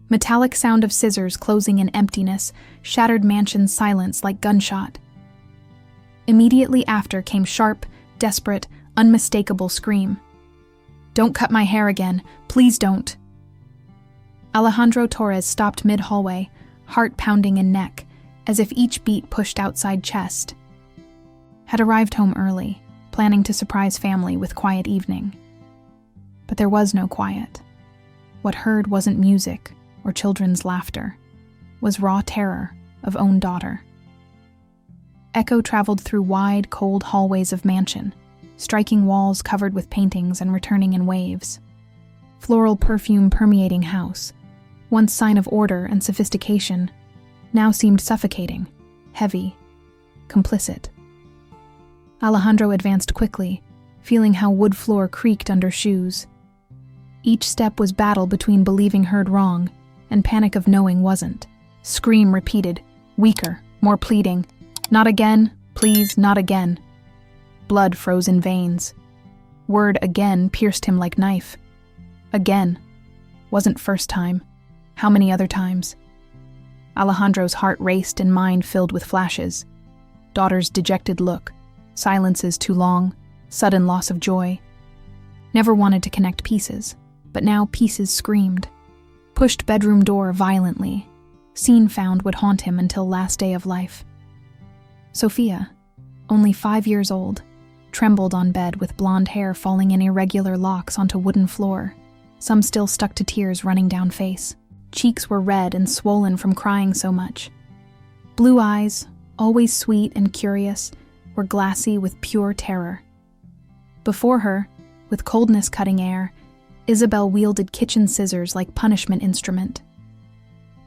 Metallic sound of scissors closing in emptiness shattered mansion's silence like gunshot. Immediately after came sharp, desperate, unmistakable scream. "Don't cut my hair again. Please don't." Alejandro Torres stopped mid-hallway, heart pounding in neck, as if each beat pushed outside chest. Had arrived home early, planning to surprise family with quiet evening. But there was no quiet. What heard wasn't music or children's laughter, was raw terror of own daughter. Echo traveled through wide, cold hallways of mansion, striking walls covered with paintings and returning in waves. Floral perfume permeating house, once sign of order and sophistication, now seemed suffocating, heavy, complicit. Alejandro advanced quickly, feeling how wood floor creaked under shoes. Each step was battle between believing heard wrong and panic of knowing wasn't. Scream repeated, weaker, more pleading. "Not again, please, not again." Blood froze in veins. Word "again" pierced him like knife. Again. Wasn't first time. How many other times? Alejandro's heart raced and mind filled with flashes. Daughter's dejected look. Silences too long. Sudden loss of joy. Never wanted to connect pieces, but now pieces screamed. Pushed bedroom door violently. Scene found would haunt him until last day of life. Sofia, only 5 years old, trembled on bed with blonde hair falling in irregular locks onto wooden floor, some still stuck to tears running down face. Cheeks were red and swollen from crying so much. Blue eyes, always sweet and curious, were glassy with pure terror. Before her, with coldness cutting air, Isabel wielded kitchen scissors like punishment instrument.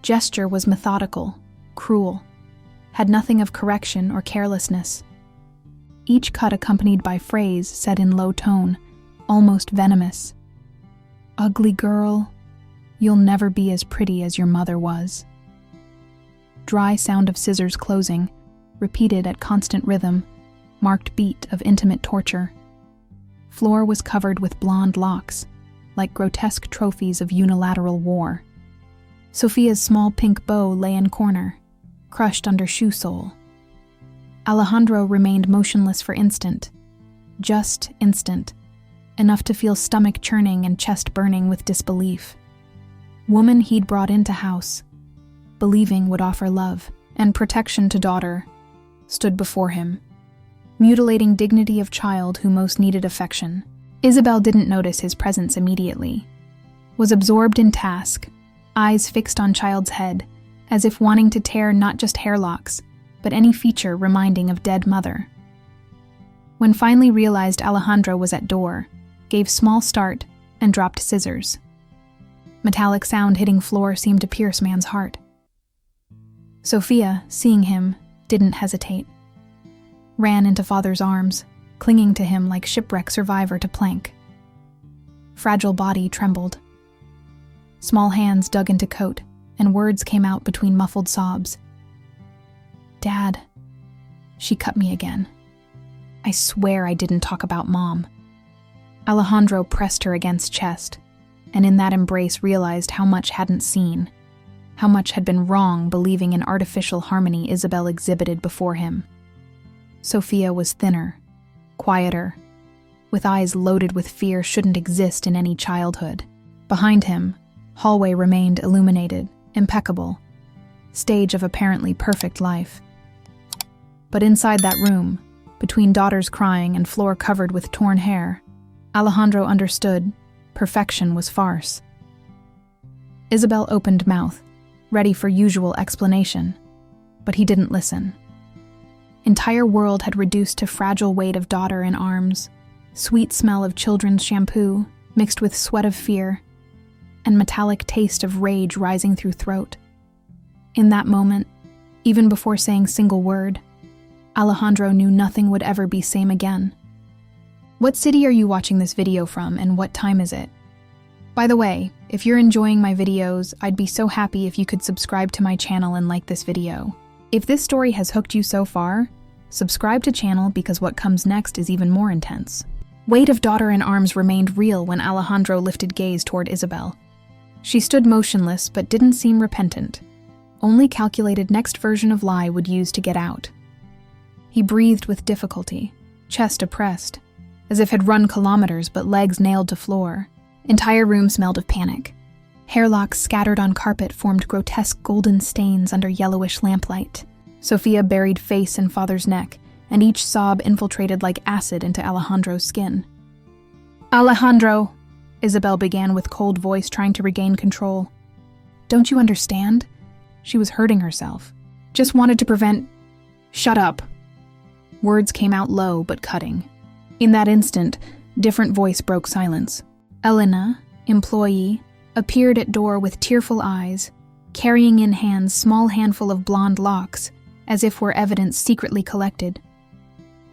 Gesture was methodical, cruel, had nothing of correction or carelessness. Each cut accompanied by phrase said in low tone, almost venomous. "Ugly girl, you'll never be as pretty as your mother was." Dry sound of scissors closing, repeated at constant rhythm, marked beat of intimate torture. Floor was covered with blonde locks, like grotesque trophies of unilateral war. Sofia's small pink bow lay in corner, crushed under shoe sole. Alejandro remained motionless for just instant, enough to feel stomach churning and chest burning with disbelief. Woman he'd brought into house, believing would offer love and protection to daughter, stood before him, mutilating dignity of child who most needed affection. Isabel didn't notice his presence immediately, was absorbed in task, eyes fixed on child's head, as if wanting to tear not just hair locks, but any feature reminding of dead mother. When finally realized Alejandro was at door, gave small start and dropped scissors. Metallic sound hitting floor seemed to pierce man's heart. Sofia, seeing him, didn't hesitate. Ran into father's arms, clinging to him like shipwreck survivor to plank. Fragile body trembled. Small hands dug into coat, and words came out between muffled sobs. "Dad, she cut me again. I swear I didn't talk about Mom." Alejandro pressed her against chest, and in that embrace realized how much hadn't seen, how much had been wrong believing in artificial harmony Isabel exhibited before him. Sofia was thinner, quieter, with eyes loaded with fear shouldn't exist in any childhood. Behind him, hallway remained illuminated, impeccable, stage of apparently perfect life. But inside that room, between daughters crying and floor covered with torn hair, Alejandro understood perfection was farce. Isabel opened mouth, ready for usual explanation, but he didn't listen. Entire world had reduced to fragile weight of daughter in arms, sweet smell of children's shampoo mixed with sweat of fear, and metallic taste of rage rising through throat. In that moment, even before saying single word, Alejandro knew nothing would ever be same again. What city are you watching this video from, and what time is it? By the way, if you're enjoying my videos, I'd be so happy if you could subscribe to my channel and like this video. If this story has hooked you so far, subscribe to channel because what comes next is even more intense. Weight of daughter in arms remained real when Alejandro lifted gaze toward Isabel. She stood motionless but didn't seem repentant. Only calculated next version of lie would use to get out. He breathed with difficulty, chest oppressed, as if had run kilometers but legs nailed to floor. Entire room smelled of panic. Hairlocks scattered on carpet formed grotesque golden stains under yellowish lamplight. Sofia buried face in father's neck, and each sob infiltrated like acid into Alejandro's skin. "Alejandro," Isabel began with cold voice, trying to regain control. "Don't you understand? She was hurting herself. Just wanted to prevent—" "Shut up." Words came out low but cutting. In that instant, different voice broke silence. Elena, employee, appeared at door with tearful eyes, carrying in hands small handful of blonde locks, as if were evidence secretly collected.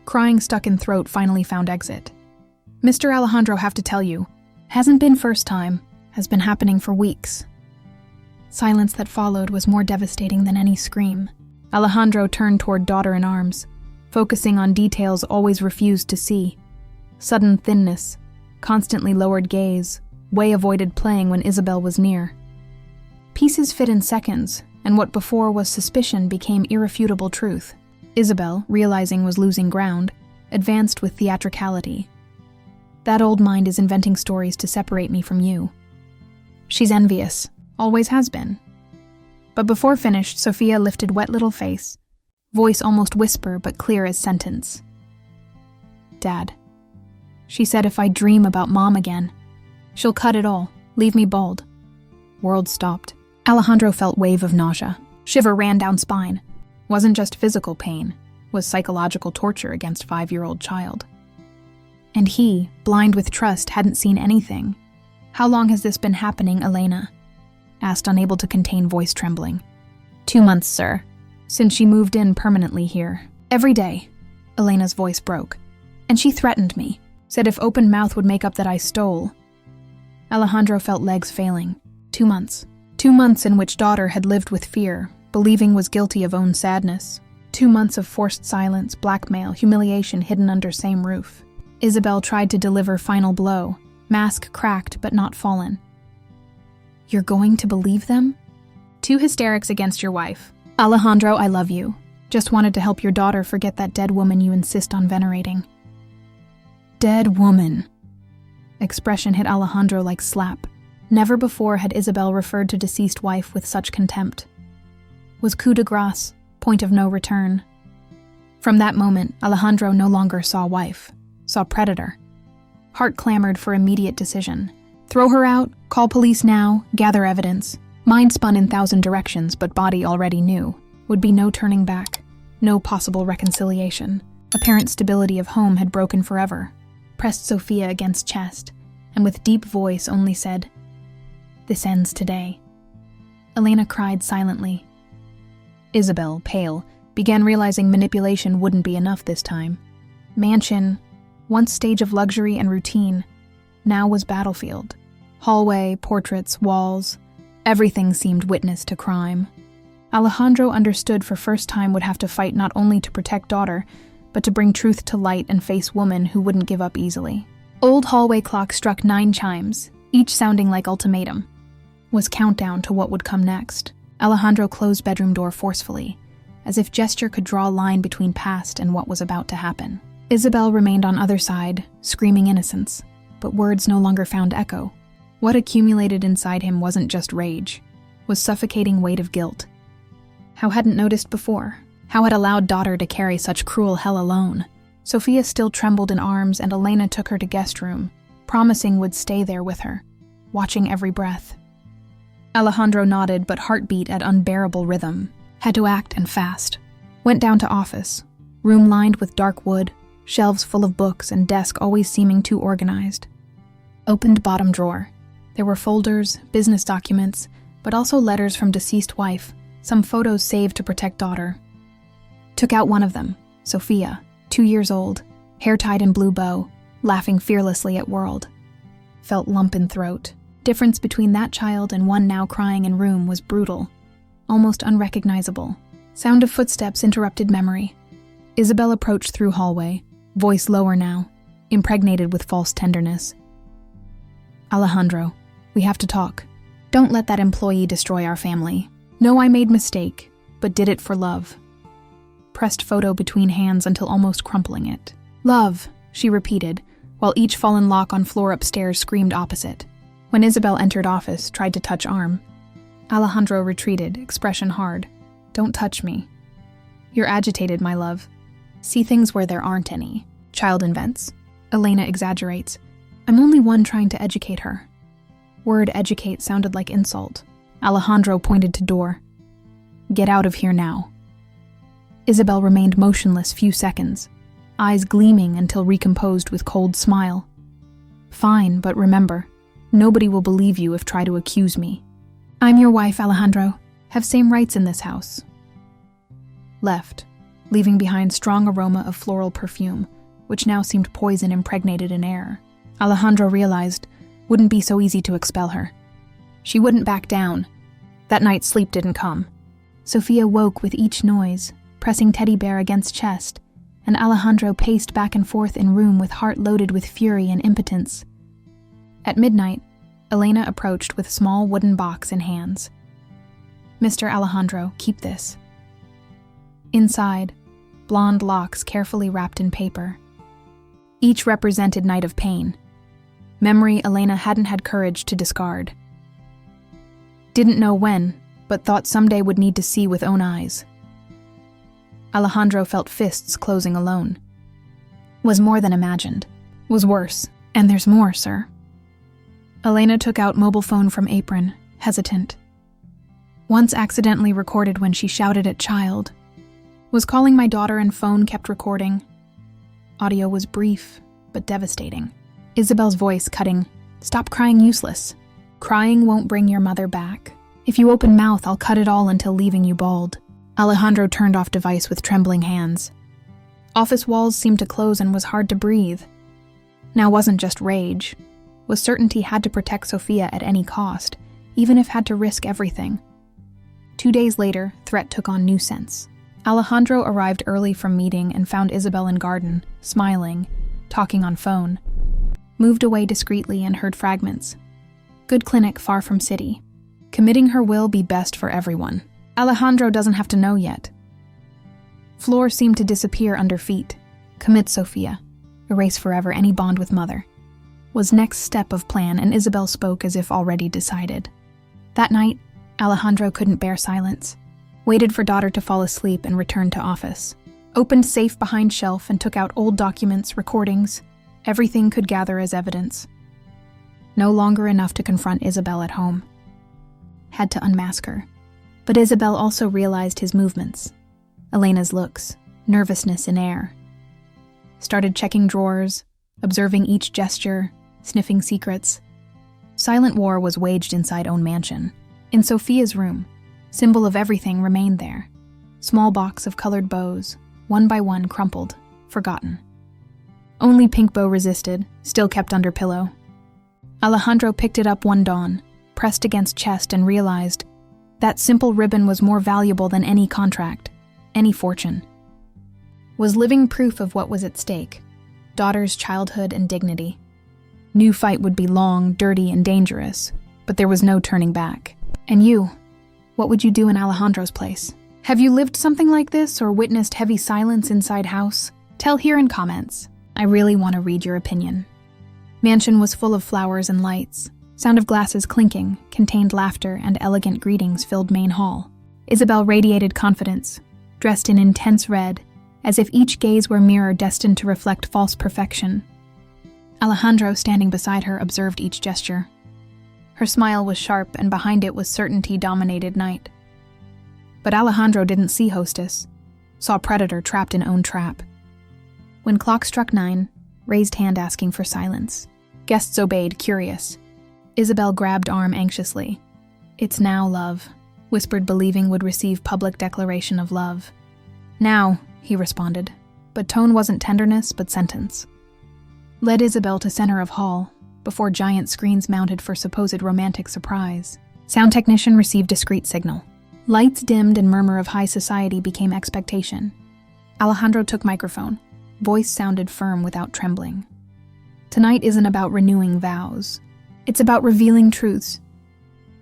Crying stuck in throat finally found exit. "Mr. Alejandro, have to tell you. Hasn't been first time. Has been happening for weeks." Silence that followed was more devastating than any scream. Alejandro turned toward daughter in arms, focusing on details always refused to see. Sudden thinness, constantly lowered gaze, way avoided playing when Isabel was near. Pieces fit in seconds, and what before was suspicion became irrefutable truth. Isabel, realizing was losing ground, advanced with theatricality. "That old mind is inventing stories to separate me from you. She's envious, always has been." But before finished, Sofia lifted wet little face, voice almost whisper but clear as sentence. "Dad. She said if I dream about Mom again, she'll cut it all, leave me bald." World stopped. Alejandro felt wave of nausea. Shiver ran down spine. Wasn't just physical pain, was psychological torture against 5-year-old child. And he, blind with trust, hadn't seen anything. "How long has this been happening, Elena?" asked, unable to contain voice trembling. 2 months, sir. Since she moved in permanently here. Every day. Elena's voice broke. And she threatened me. Said if open mouth would make up that I stole. Alejandro felt legs failing. 2 months. 2 months in which daughter had lived with fear, believing was guilty of own sadness. 2 months of forced silence, blackmail, humiliation hidden under same roof. Isabel tried to deliver final blow, mask cracked but not fallen. "You're going to believe them? 2 hysterics against your wife. Alejandro, I love you. Just wanted to help your daughter forget that dead woman you insist on venerating." "Dead woman." Expression hit Alejandro like slap. Never before had Isabel referred to deceased wife with such contempt. Was coup de grace, point of no return. From that moment, Alejandro no longer saw wife, saw predator. Heart clamored for immediate decision. Throw her out, call police now, gather evidence. Mind spun in 1,000 directions, but body already knew. Would be no turning back, no possible reconciliation. Apparent stability of home had broken forever. Pressed Sofia against chest, and with deep voice only said, "This ends today." Elena cried silently. Isabel, pale, began realizing manipulation wouldn't be enough this time. Mansion, once stage of luxury and routine, now was battlefield. Hallway, portraits, walls, everything seemed witness to crime. Alejandro understood for first time would have to fight not only to protect daughter, but to bring truth to light and face woman who wouldn't give up easily. Old hallway clock struck 9 chimes, each sounding like ultimatum. Was countdown to what would come next. Alejandro closed bedroom door forcefully, as if gesture could draw a line between past and what was about to happen. Isabel remained on other side, screaming innocence, but words no longer found echo. What accumulated inside him wasn't just rage, was suffocating weight of guilt. How hadn't noticed before? How had allowed daughter to carry such cruel hell alone? Sofia still trembled in arms, and Elena took her to guest room, promising would stay there with her, watching every breath. Alejandro nodded, but heartbeat at unbearable rhythm. Had to act and fast. Went down to office, room lined with dark wood, shelves full of books and desk always seeming too organized. Opened bottom drawer. There were folders, business documents, but also letters from deceased wife, some photos saved to protect daughter. Took out one of them, Sofia, 2 years old, hair tied in blue bow, laughing fearlessly at world. Felt lump in throat. Difference between that child and one now crying in room was brutal, almost unrecognizable. Sound of footsteps interrupted memory. Isabel approached through hallway, voice lower now, impregnated with false tenderness. "Alejandro, we have to talk." Don't let that employee destroy our family. Know I made mistake, but did it for love. Pressed photo between hands until almost crumpling it. Love, she repeated, while each fallen lock on floor upstairs screamed opposite. When Isabel entered office, tried to touch arm. Alejandro retreated, expression hard. Don't touch me. You're agitated, my love. See things where there aren't any. Child invents. Elena exaggerates. I'm only one trying to educate her. Word educate sounded like insult. Alejandro pointed to door. Get out of here now. Isabel remained motionless few seconds, eyes gleaming until recomposed with cold smile. Fine, but remember, nobody will believe you if try to accuse me. I'm your wife, Alejandro. Have same rights in this house. Left, leaving behind strong aroma of floral perfume, which now seemed poison impregnated in air. Alejandro realized wouldn't be so easy to expel her. She wouldn't back down. That night sleep didn't come. Sofia woke with each noise, pressing teddy bear against chest, and Alejandro paced back and forth in room with heart loaded with fury and impotence. At midnight, Elena approached with small wooden box in hands. Mr. Alejandro, keep this. Inside, blonde locks carefully wrapped in paper. Each represented night of pain. Memory Elena hadn't had courage to discard. Didn't know when, but thought someday would need to see with own eyes. Alejandro felt fists closing alone. Was more than imagined. Was worse. And there's more, sir. Elena took out mobile phone from apron, hesitant. Once accidentally recorded when she shouted at child. Was calling my daughter and phone kept recording. Audio was brief, but devastating. Isabel's voice cutting, "Stop crying, useless. Crying won't bring your mother back. If you open mouth, I'll cut it all until leaving you bald." Alejandro turned off device with trembling hands. Office walls seemed to close and was hard to breathe. Now wasn't just rage. Was certainty had to protect Sofia at any cost, even if had to risk everything. 2 days later, threat took on new sense. Alejandro arrived early from meeting and found Isabel in garden, smiling, talking on phone. Moved away discreetly and heard fragments. Good clinic far from city. Committing her will be best for everyone. Alejandro doesn't have to know yet. Floor seemed to disappear under feet. Commit Sofia. Erase forever any bond with mother. Was next step of plan, and Isabel spoke as if already decided. That night, Alejandro couldn't bear silence. Waited for daughter to fall asleep and returned to office. Opened safe behind shelf and took out old documents, recordings. Everything could gather as evidence. No longer enough to confront Isabel at home. Had to unmask her. But Isabel also realized his movements. Elena's looks, nervousness in air. Started checking drawers, observing each gesture, sniffing secrets. Silent war was waged inside own mansion. In Sofia's room, symbol of everything remained there. Small box of colored bows, one by one crumpled, forgotten. Only pink bow resisted, still kept under pillow. Alejandro picked it up one dawn, pressed against chest and realized that simple ribbon was more valuable than any contract, any fortune. Was living proof of what was at stake, daughter's childhood and dignity. New fight would be long, dirty, and dangerous, but there was no turning back. And you, what would you do in Alejandro's place? Have you lived something like this or witnessed heavy silence inside house? Tell here in comments. I really want to read your opinion. Mansion was full of flowers and lights. Sound of glasses clinking, contained laughter, and elegant greetings filled main hall. Isabel radiated confidence, dressed in intense red, as if each gaze were mirror destined to reflect false perfection. Alejandro, standing beside her, observed each gesture. Her smile was sharp, and behind it was certainty dominated night. But Alejandro didn't see hostess, saw predator trapped in own trap. When clock struck 9, raised hand asking for silence. Guests obeyed, curious. Isabel grabbed arm anxiously. "It's now, love," whispered, believing would receive public declaration of love. "Now," he responded, but tone wasn't tenderness but sentence. Led Isabel to center of hall, before giant screens mounted for supposed romantic surprise. Sound technician received discreet signal. Lights dimmed and murmur of high society became expectation. Alejandro took microphone. Voice sounded firm without trembling. "Tonight isn't about renewing vows. It's about revealing truths.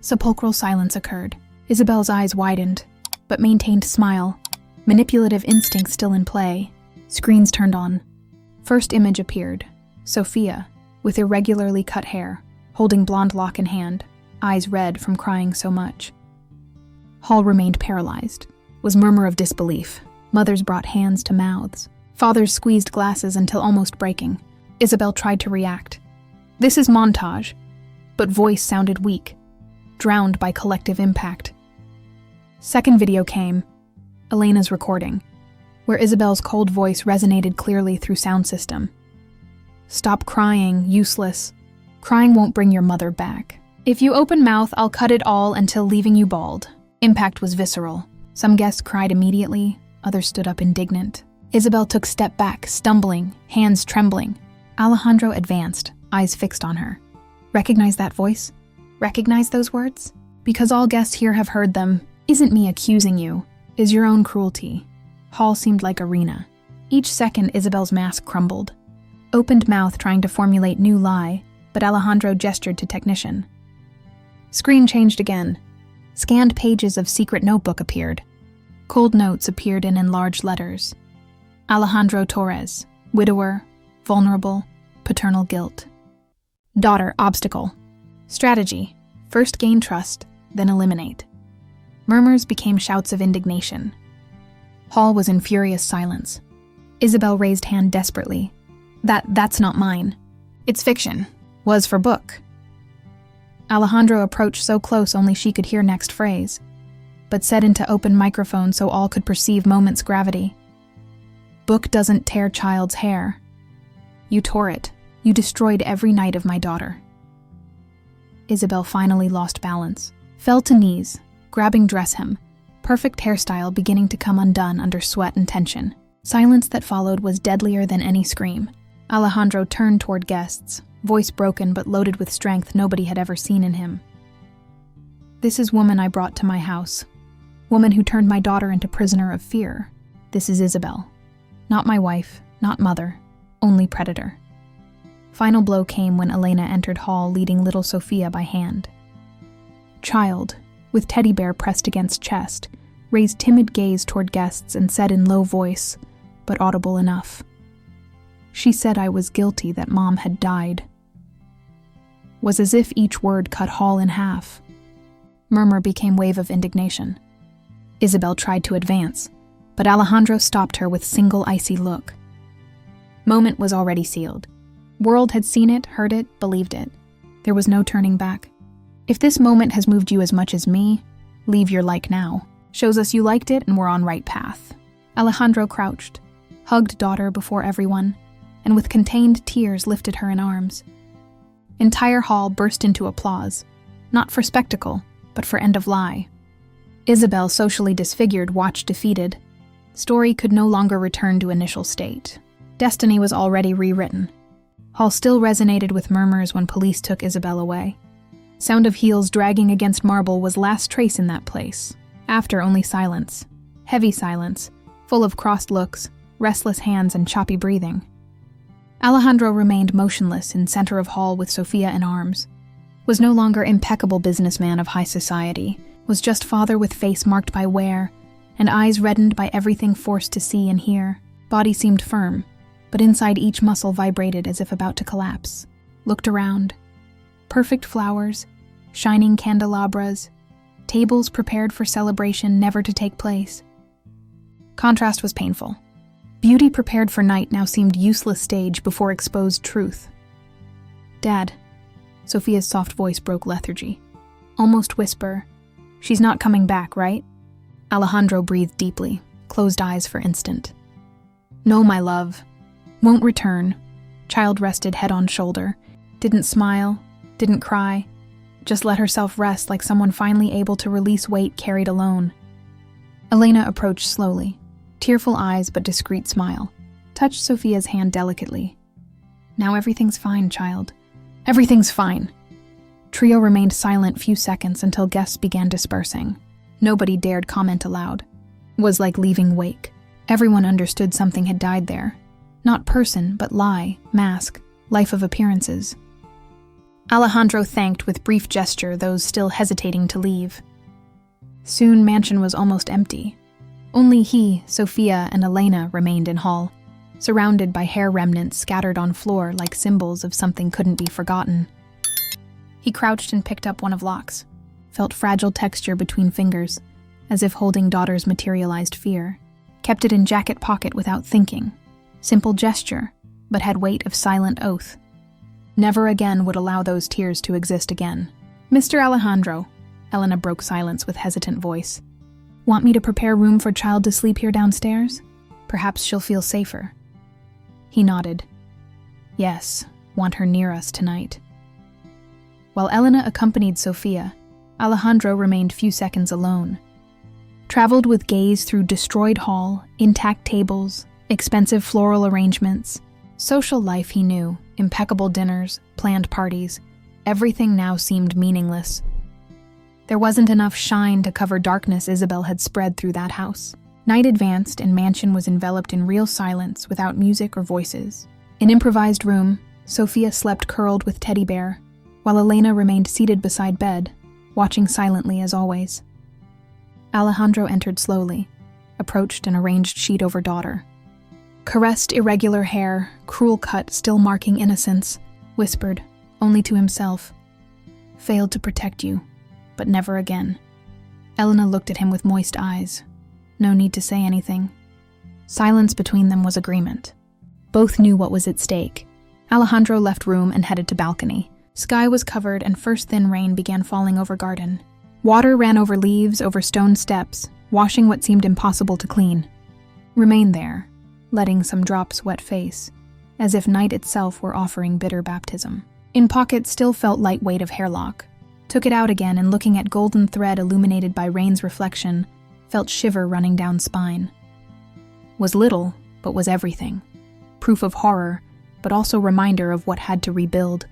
Sepulchral silence occurred. Isabel's eyes widened, but maintained smile. Manipulative instinct still in play. Screens turned on. First image appeared. Sofia, with irregularly cut hair, holding blonde lock in hand, eyes red from crying so much. Hall remained paralyzed. Was murmur of disbelief. Mothers brought hands to mouths. Fathers squeezed glasses until almost breaking. Isabel tried to react. This is montage, but voice sounded weak, drowned by collective impact. Second video came, Elena's recording, where Isabel's cold voice resonated clearly through sound system. Stop crying, useless. Crying won't bring your mother back. If you open mouth, I'll cut it all until leaving you bald. Impact was visceral. Some guests cried immediately, others stood up indignant. Isabel took step back, stumbling, hands trembling. Alejandro advanced, eyes fixed on her. Recognize that voice? Recognize those words? Because all guests here have heard them. Isn't me accusing you, is your own cruelty. Hall seemed like arena. Each second, Isabel's mask crumbled. Opened mouth trying to formulate new lie, but Alejandro gestured to technician. Screen changed again. Scanned pages of secret notebook appeared. Cold notes appeared in enlarged letters. Alejandro Torres, widower, vulnerable, paternal guilt. Daughter, obstacle. Strategy, first gain trust, then eliminate. Murmurs became shouts of indignation. Hall was in furious silence. Isabel raised hand desperately. That's not mine. It's fiction. Was for book. Alejandro approached so close only she could hear next phrase, but said into open microphone so all could perceive moment's gravity. Book doesn't tear child's hair. You tore it. You destroyed every night of my daughter. Isabel finally lost balance, fell to knees, grabbing dress hem, perfect hairstyle beginning to come undone under sweat and tension. Silence that followed was deadlier than any scream. Alejandro turned toward guests, voice broken but loaded with strength nobody had ever seen in him. This is woman I brought to my house. Woman who turned my daughter into prisoner of fear. This is Isabel. Not my wife, not mother, only predator. Final blow came when Elena entered hall leading little Sofia by hand. Child, with teddy bear pressed against chest, raised timid gaze toward guests and said in low voice, but audible enough. She said I was guilty that mom had died. Was as if each word cut Hall in half. Murmur became wave of indignation. Isabel tried to advance, but Alejandro stopped her with single icy look. Moment was already sealed. World had seen it, heard it, believed it. There was no turning back. If this moment has moved you as much as me, leave your like now. Shows us you liked it and we're on right path. Alejandro crouched, hugged daughter before everyone, and with contained tears lifted her in arms. Entire hall burst into applause, not for spectacle, but for end of lie. Isabel, socially disfigured, watched defeated. Story could no longer return to initial state. Destiny was already rewritten. Hall still resonated with murmurs when police took Isabel away. Sound of heels dragging against marble was last trace in that place. After, only silence. Heavy silence, full of crossed looks, restless hands, and choppy breathing. Alejandro remained motionless in center of hall with Sofia in arms. Was no longer impeccable businessman of high society, was just father with face marked by wear, and eyes reddened by everything forced to see and hear. Body seemed firm, but inside each muscle vibrated as if about to collapse. Looked around. Perfect flowers, shining candelabras, tables prepared for celebration never to take place. Contrast was painful. Beauty prepared for night now seemed useless stage before exposed truth. Dad. Sofia's soft voice broke lethargy. Almost whisper, she's not coming back, right? Alejandro breathed deeply, closed eyes for instant. No, my love. Won't return. Child rested head on shoulder. Didn't smile, didn't cry. Just let herself rest like someone finally able to release weight carried alone. Elena approached slowly. Tearful eyes but discreet smile. Touched Sofia's hand delicately. Now everything's fine, child. Everything's fine. Trio remained silent few seconds until guests began dispersing. Nobody dared comment aloud. Was like leaving wake. Everyone understood something had died there. Not person, but lie, mask, life of appearances. Alejandro thanked with brief gesture those still hesitating to leave. Soon mansion was almost empty. Only he, Sofia, and Elena remained in hall, surrounded by hair remnants scattered on floor like symbols of something couldn't be forgotten. He crouched and picked up one of Locke's, felt fragile texture between fingers, as if holding daughter's materialized fear, kept it in jacket pocket without thinking. Simple gesture, but had weight of silent oath. Never again would allow those tears to exist again. "Mr. Alejandro," Elena broke silence with hesitant voice. "Want me to prepare room for child to sleep here downstairs? Perhaps she'll feel safer." He nodded. "Yes, want her near us tonight." While Elena accompanied Sofia, Alejandro remained few seconds alone. Traveled with gaze through destroyed hall, intact tables, expensive floral arrangements. Social life he knew, impeccable dinners, planned parties. Everything now seemed meaningless. There wasn't enough shine to cover darkness Isabel had spread through that house. Night advanced and mansion was enveloped in real silence without music or voices. In improvised room, Sofia slept curled with teddy bear, while Elena remained seated beside bed, watching silently as always. Alejandro entered slowly, approached and arranged sheet over daughter. Caressed irregular hair, cruel cut still marking innocence, whispered, only to himself, "Failed to protect you, but never again." Elena looked at him with moist eyes. No need to say anything. Silence between them was agreement. Both knew what was at stake. Alejandro left room and headed to balcony. Sky was covered and first thin rain began falling over garden. Water ran over leaves, over stone steps, washing what seemed impossible to clean. Remained there, letting some drops wet face, as if night itself were offering bitter baptism. In pocket still felt light weight of hairlock. Took it out again and looking at golden thread illuminated by rain's reflection, felt shiver running down spine. Was little, but was everything. Proof of horror, but also reminder of what had to rebuild.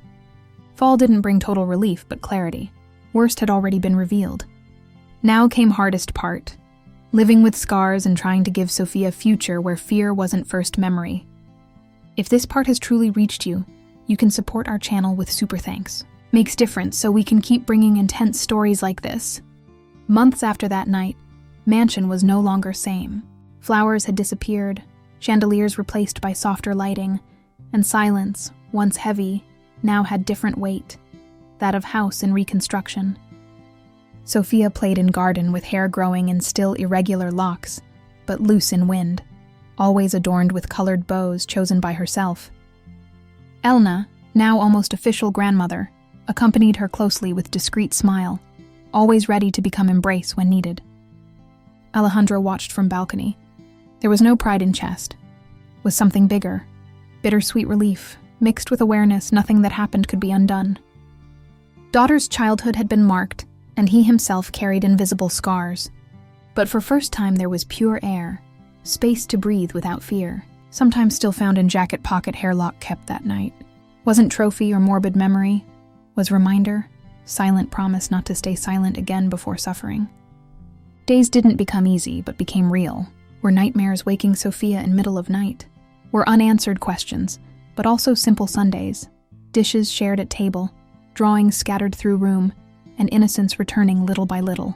Fall didn't bring total relief, but clarity. Worst had already been revealed. Now came hardest part. Living with scars and trying to give Sofia a future where fear wasn't first memory. If this part has truly reached you, you can support our channel with super thanks. Makes difference so we can keep bringing intense stories like this. Months after that night, mansion was no longer same. Flowers had disappeared, chandeliers replaced by softer lighting, and silence, once heavy, now had different weight, that of house in reconstruction. Sofia played in garden with hair growing in still irregular locks, but loose in wind, always adorned with colored bows chosen by herself. Elena, now almost official grandmother, accompanied her closely with discreet smile, always ready to become embrace when needed. Alejandro watched from balcony. There was no pride in chest. Was something bigger, bittersweet relief, mixed with awareness nothing that happened could be undone. Daughter's childhood had been marked, and he himself carried invisible scars. But for first time there was pure air, space to breathe without fear, sometimes still found in jacket pocket hairlock kept that night. Wasn't trophy or morbid memory, was reminder, silent promise not to stay silent again before suffering. Days didn't become easy, but became real. Were nightmares waking Sofia in middle of night? Were unanswered questions, but also simple Sundays, dishes shared at table, drawings scattered through room, and innocence returning little by little.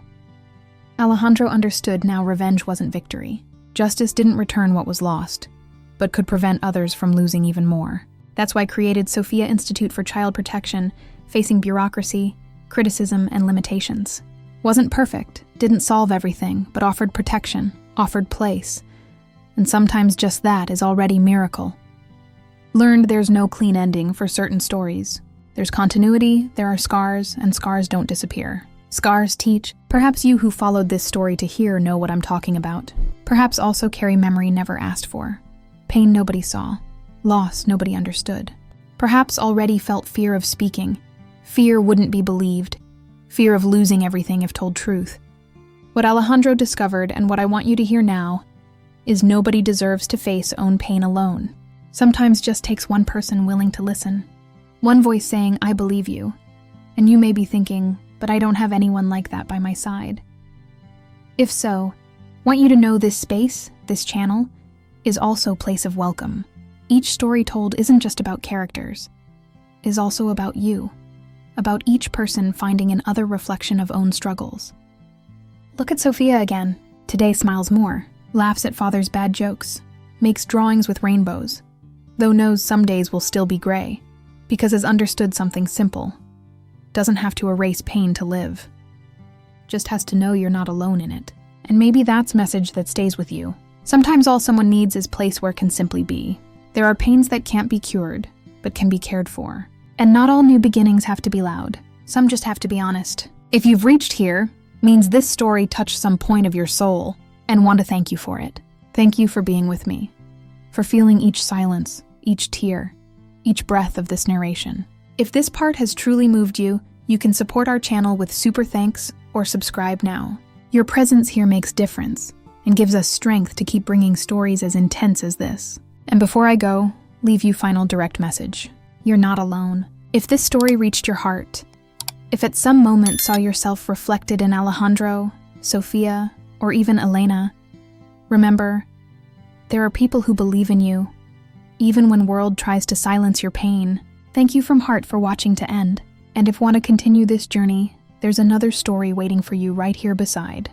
Alejandro understood now revenge wasn't victory. Justice didn't return what was lost, but could prevent others from losing even more. That's why created Sofia Institute for Child Protection, facing bureaucracy, criticism, and limitations. Wasn't perfect, didn't solve everything, but offered protection, offered place. And sometimes just that is already miracle. Learned there's no clean ending for certain stories. There's continuity, there are scars, and scars don't disappear. Scars teach. Perhaps you who followed this story to hear know what I'm talking about. Perhaps also carry memory never asked for. Pain nobody saw. Loss nobody understood. Perhaps already felt fear of speaking. Fear wouldn't be believed. Fear of losing everything if told truth. What Alejandro discovered, and what I want you to hear now, is nobody deserves to face own pain alone. Sometimes just takes one person willing to listen. One voice saying, "I believe you." And you may be thinking, but I don't have anyone like that by my side. If so, want you to know this space, this channel, is also a place of welcome. Each story told isn't just about characters, is also about you. about each person finding an other reflection of own struggles. Look at Sofia again. Today smiles more, laughs at father's bad jokes, makes drawings with rainbows, though knows some days will still be gray, because has understood something simple. Doesn't have to erase pain to live. Just has to know you're not alone in it. And maybe that's a message that stays with you. Sometimes all someone needs is place where can simply be. There are pains that can't be cured, but can be cared for. And not all new beginnings have to be loud. Some just have to be honest. If you've reached here, means this story touched some point of your soul, and want to thank you for it. Thank you for being with me, for feeling each silence, each tear, each breath of this narration. If this part has truly moved you, you can support our channel with super thanks or subscribe now. Your presence here makes difference and gives us strength to keep bringing stories as intense as this. And before I go, leave you final direct message. You're not alone. If this story reached your heart, if at some moment saw yourself reflected in Alejandro, Sofia, or even Elena, remember, there are people who believe in you, even when world tries to silence your pain. Thank you from heart for watching to end. And if want to continue this journey, there's another story waiting for you right here beside.